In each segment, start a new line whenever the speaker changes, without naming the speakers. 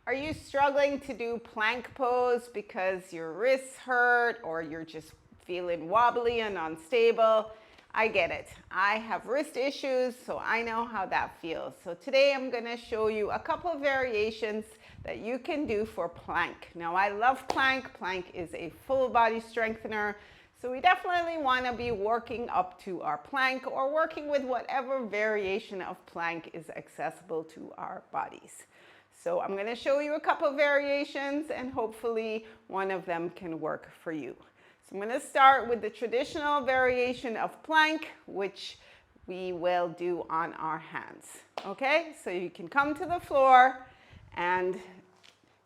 Are you struggling to do plank pose because your wrists hurt or you're just feeling wobbly and unstable? I get it. I have wrist issues, so I know how that feels. So today I'm going to show you a couple of variations that you can do for plank. Now I love plank. Plank is a full body strengthener. So we definitely want to be working up to our plank or working with whatever variation of plank is accessible to our bodies. So I'm going to show you a couple of variations and hopefully one of them can work for you. So I'm going to start with the traditional variation of plank, which we will do on our hands. Okay, so you can come to the floor and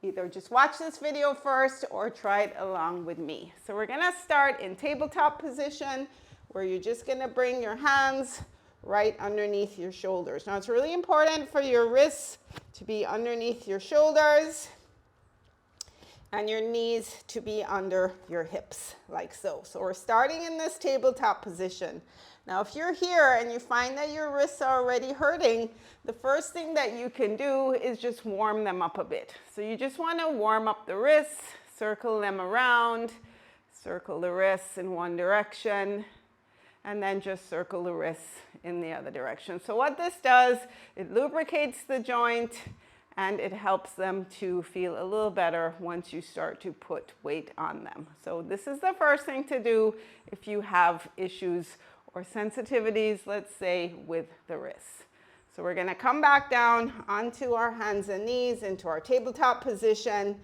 either just watch this video first or try it along with me. So we're going to start in tabletop position where you're just going to bring your hands right underneath your shoulders. Now it's really important for your wrists to be underneath your shoulders and your knees to be under your hips, like so. So we're starting in this tabletop position. Now if you're here and you find that your wrists are already hurting, the first thing that you can do is just warm them up a bit. So you just want to warm up the wrists, circle them around, circle the wrists in one direction, and then just circle the wrists in the other direction. So what this does, it lubricates the joint and it helps them to feel a little better once you start to put weight on them. So this is the first thing to do if you have issues or sensitivities, let's say, with the wrists. So we're going to come back down onto our hands and knees into our tabletop position,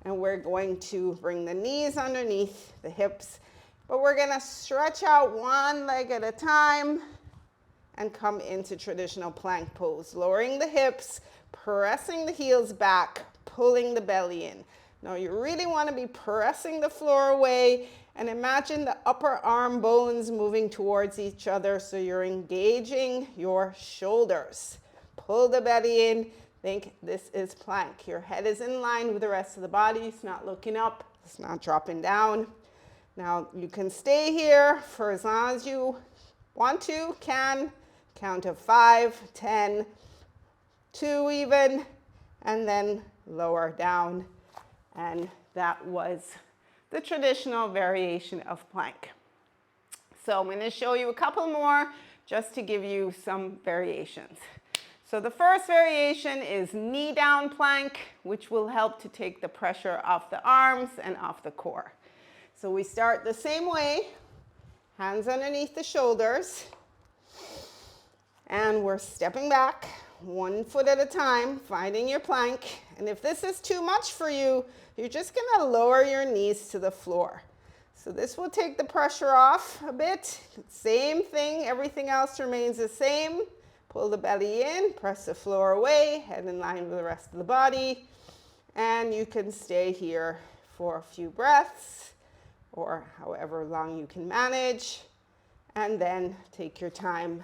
and we're going to bring the knees underneath the hips, but we're going to stretch out one leg at a time and come into traditional plank pose, lowering the hips, pressing the heels back, pulling the belly in. Now you really want to be pressing the floor away and imagine the upper arm bones moving towards each other so you're engaging your shoulders. Pull the belly in. Think this is plank. Your head is in line with the rest of the body. It's not looking up. It's not dropping down. Now you can stay here for as long as you want to, can. Count of 5, 10, 2 even, and then lower down. And that was the traditional variation of plank. So I'm going to show you a couple more just to give you some variations. So the first variation is knee down plank, which will help to take the pressure off the arms and off the core. So we start the same way, hands underneath the shoulders, and we're stepping back 1 foot at a time, finding your plank. And if this is too much for you, you're just going to lower your knees to the floor. So this will take the pressure off a bit. Same thing, everything else remains the same. Pull the belly in, press the floor away, head in line with the rest of the body. And you can stay here for a few breaths or however long you can manage. And then take your time,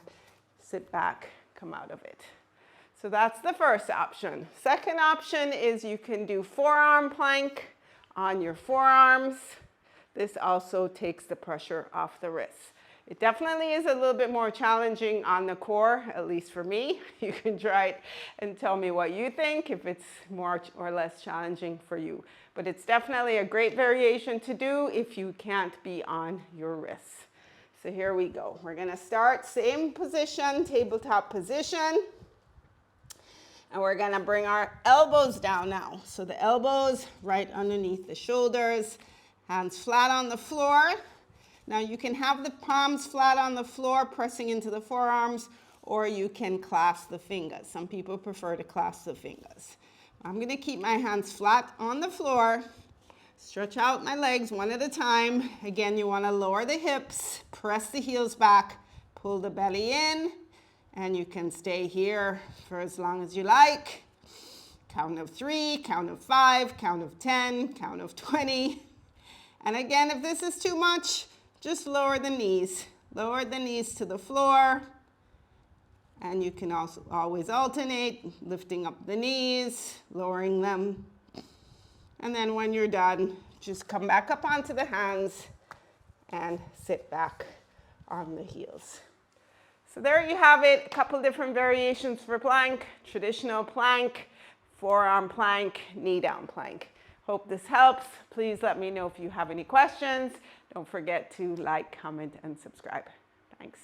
sit back, come out of it. So that's the first option. Second option is you can do forearm plank on your forearms. This also takes the pressure off the wrists. It definitely is a little bit more challenging on the core, at least for me. You can try it and tell me what you think, if it's more or less challenging for you. But it's definitely a great variation to do if you can't be on your wrists. So here we go. We're going to start same position, tabletop position. And we're going to bring our elbows down now. So the elbows right underneath the shoulders, hands flat on the floor. Now you can have the palms flat on the floor, pressing into the forearms, or you can clasp the fingers. Some people prefer to clasp the fingers. I'm going to keep my hands flat on the floor. Stretch out my legs one at a time. Again, you want to lower the hips, press the heels back, pull the belly in. And you can stay here for as long as you like. Count of 3, count of 5, count of 10, count of 20. And again, if this is too much, just lower the knees. Lower the knees to the floor. And you can also always alternate, lifting up the knees, lowering them. And then when you're done, just come back up onto the hands and sit back on the heels. So there you have it, a couple different variations for plank, traditional plank, forearm plank, knee down plank. Hope this helps. Please let me know if you have any questions. Don't forget to like, comment, and subscribe. Thanks.